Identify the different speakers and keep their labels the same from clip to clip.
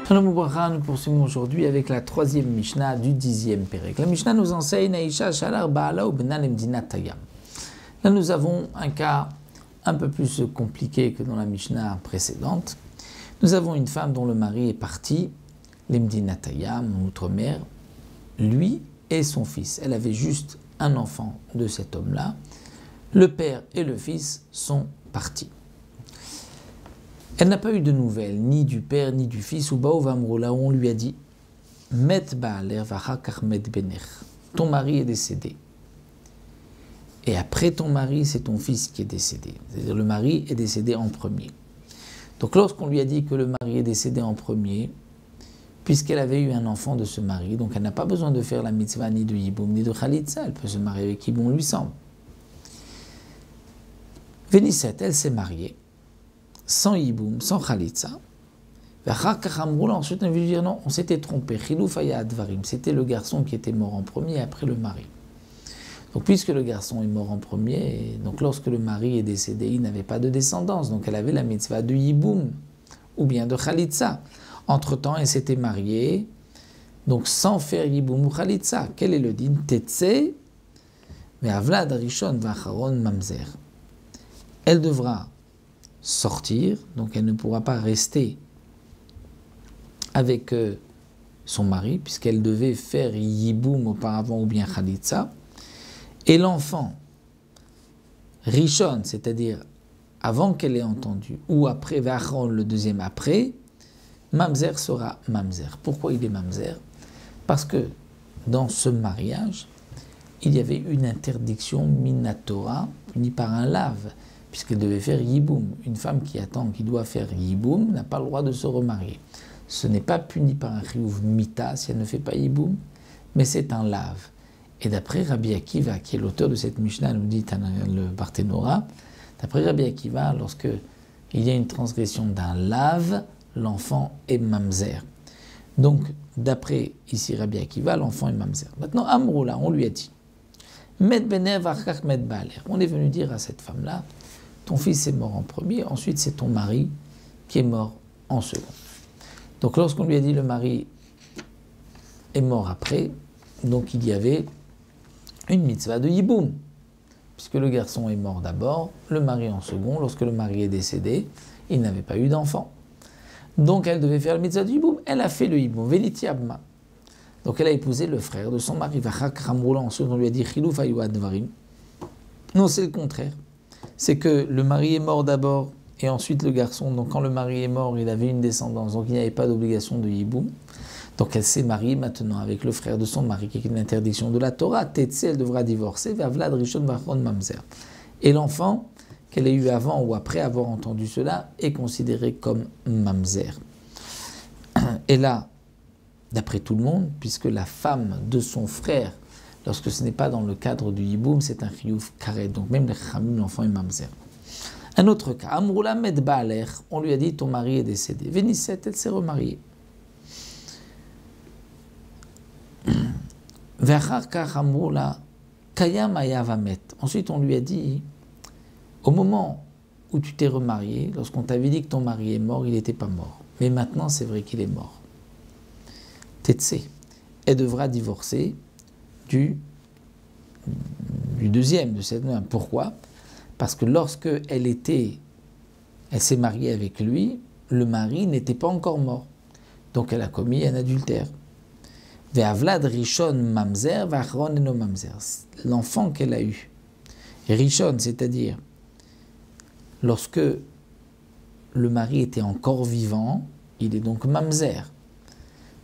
Speaker 1: Shalom Ubracha, nous poursuivons aujourd'hui avec la troisième Mishnah du 10e Pérec. La Mishnah nous enseigne Aïcha Shalar Baala ou Bena Lemdina Tayam. Là, nous avons un cas un peu plus compliqué que dans la Mishnah précédente. Nous avons une femme dont le mari est parti, Lemdina Tayam, en outre-mer, lui et son fils. Elle avait juste un enfant de cet homme-là. Le père et le fils sont partis. Elle n'a pas eu de nouvelles, ni du père, ni du fils, ou Baovamrola, où on lui a dit « Met Baaler vachakach met bener » ton mari est décédé. Et après ton mari, c'est ton fils qui est décédé. C'est-à-dire le mari est décédé en premier. Donc lorsqu'on lui a dit que le mari est décédé en premier, puisqu'elle avait eu un enfant de ce mari, donc elle n'a pas besoin de faire la mitzvah ni de yiboum, ni de chalitza, elle peut se marier avec qui bon lui semble. Vénisset, elle s'est mariée, sans yiboum, sans chalitza. Ensuite, on veut dire non, on s'était trompé. C'était le garçon qui était mort en premier après le mari. Donc, puisque le garçon est mort en premier, donc lorsque le mari est décédé, il n'avait pas de descendance. Donc, elle avait la mitzvah de yiboum ou bien de chalitza. Entre-temps, elle s'était mariée, donc sans faire yiboum ou chalitza. Quel est le din? Tetse, ve'avlad rishon v'acharon mamzer. Elle devra sortir, donc elle ne pourra pas rester avec son mari, puisqu'elle devait faire yiboum auparavant ou bien chalitza. Et l'enfant, rishon, c'est-à-dire avant qu'elle ait entendu, ou après, vachon, le deuxième après, mamzer sera mamzer. Pourquoi il est mamzer? Parce que dans ce mariage, il y avait une interdiction minatora, punie par un lave, puisqu'elle devait faire yiboum. Une femme qui attend, qui doit faire yiboum, n'a pas le droit de se remarier. Ce n'est pas puni par un chiyuv mita si elle ne fait pas yiboum, mais c'est un lave. Et d'après Rabbi Akiva, qui est l'auteur de cette Mishnah, nous dit le Barthénora, d'après Rabbi Akiva, lorsque il y a une transgression d'un lave, l'enfant est mamzer. Donc, d'après ici Rabbi Akiva, l'enfant est mamzer. Maintenant, Amroula, on lui a dit, Met bener varkach met baaler. On est venu dire à cette femme-là, ton fils est mort en premier, ensuite c'est ton mari qui est mort en second. Donc lorsqu'on lui a dit le mari est mort après, donc il y avait une mitzvah de yiboum, puisque le garçon est mort d'abord, le mari en second. Lorsque le mari est décédé, il n'avait pas eu d'enfant. Donc elle devait faire la mitzvah de yiboum. Elle a fait le yiboum, velitiabma. Donc elle a épousé le frère de son mari. Ensuite on lui a dit chilouf ayuad varim. Non, c'est le contraire. C'est que le mari est mort d'abord et ensuite le garçon. Donc quand le mari est mort, il avait une descendance, donc il n'y avait pas d'obligation de yiboum. Donc elle s'est mariée maintenant avec le frère de son mari, qui est une interdiction de la Torah. Tetse, elle devra divorcer. Vavlad rishon vachon mamzer. Et l'enfant qu'elle ait eu avant ou après avoir entendu cela est considéré comme mamzer. Et là, d'après tout le monde, puisque la femme de son frère, lorsque ce n'est pas dans le cadre du yiboum, c'est un chiyuv karet. Donc même les chamim, l'enfant est mamzer. Un autre cas, Amroula med baaler, on lui a dit ton mari est décédé. Vénisset, elle s'est remariée. Ensuite, on lui a dit, au moment où tu t'es remarié, lorsqu'on t'avait dit que ton mari est mort, il n'était pas mort. Mais maintenant, c'est vrai qu'il est mort. Tetse, elle devra divorcer du deuxième de cette femme. Pourquoi? Parce que lorsque elle s'est mariée avec lui, le mari n'était pas encore mort. Donc elle a commis un adultère. Ve'avlad rishon mamzer, v'achron eno mamzer. L'enfant qu'elle a eu, rishon, c'est-à-dire lorsque le mari était encore vivant, il est donc mamzer.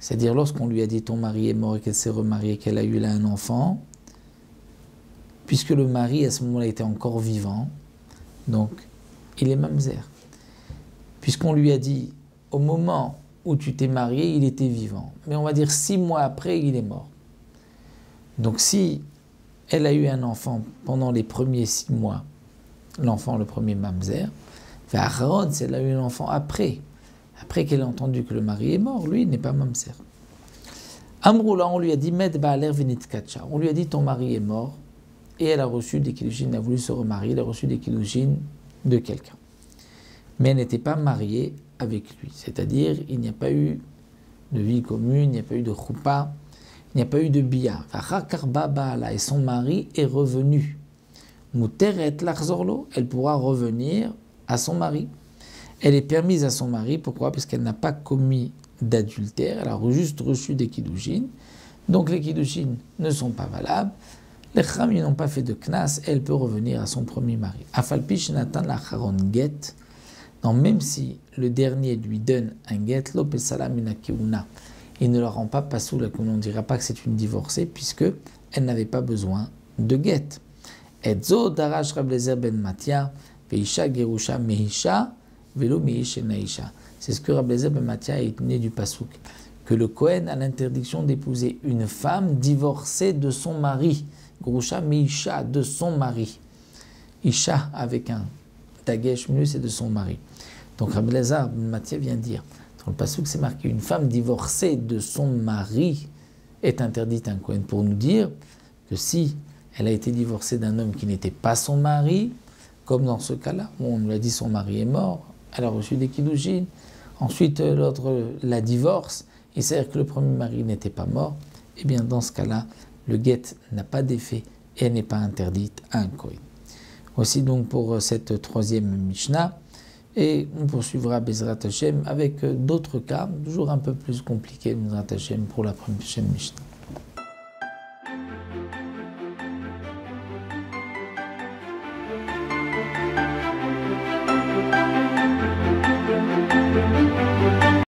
Speaker 1: C'est-à-dire lorsqu'on lui a dit ton mari est mort et qu'elle s'est remariée, qu'elle a eu là un enfant, puisque le mari à ce moment-là était encore vivant, donc il est mamzer. Puisqu'on lui a dit au moment où tu t'es marié, il était vivant. Mais on va dire 6 mois après, il est mort. Donc si elle a eu un enfant pendant les premiers 6 mois, l'enfant, le premier mamzer, V'acharon, si elle a eu un enfant après qu'elle a entendu que le mari est mort, lui, il n'est pas mamzer. Amroula, on lui a dit, Med ba'aler venit kacha. On lui a dit, ton mari est mort, et elle a reçu des kiddushin, elle a voulu se remarier, elle a reçu des kiddushin de quelqu'un. Mais elle n'était pas mariée avec lui, c'est-à-dire il n'y a pas eu de vie commune, il n'y a pas eu de choupa, il n'y a pas eu de bia. Et son mari est revenu. Muteret larzorlo, elle pourra revenir à son mari. Elle est permise à son mari, pourquoi? Parce qu'elle n'a pas commis d'adultère, elle a juste reçu des kiddushin. Donc les kiddushin ne sont pas valables. Les chachamim n'ont pas fait de knas, elle peut revenir à son premier mari. Afalpi shenatan lacharon get, donc même si le dernier lui donne un get, lopesala mina keuna, il ne la rend pas pasoul la keuna, on ne dira pas que c'est une divorcée puisque elle n'avait pas besoin de get. Etzo darash Rab Eliezer ben Matia veisha gerusha meisha velo meish naisha. C'est ce que Rab Eliezer ben Matia est né du pasouk, que le Kohen a l'interdiction d'épouser une femme divorcée de son mari. Gerusha meisha, de son mari. Isha avec un tagesh mieux, c'est de son mari. Donc Rab Eliezer ben Matia vient dire, dans le pasouk c'est marqué, une femme divorcée de son mari est interdite à un Kohen, pour nous dire que si elle a été divorcée d'un homme qui n'était pas son mari, comme dans ce cas-là, où on nous l'a dit son mari est mort, elle a reçu des kiddushin, ensuite l'autre la divorce, il s'avère que le premier mari n'était pas mort, et bien dans ce cas-là, le get n'a pas d'effet et elle n'est pas interdite à un Kohen. Voici donc pour cette troisième Mishnah, et on poursuivra Bezrat Hashem avec d'autres cas, toujours un peu plus compliqués, Bezrat Hashem, pour la prochaine Mishnah.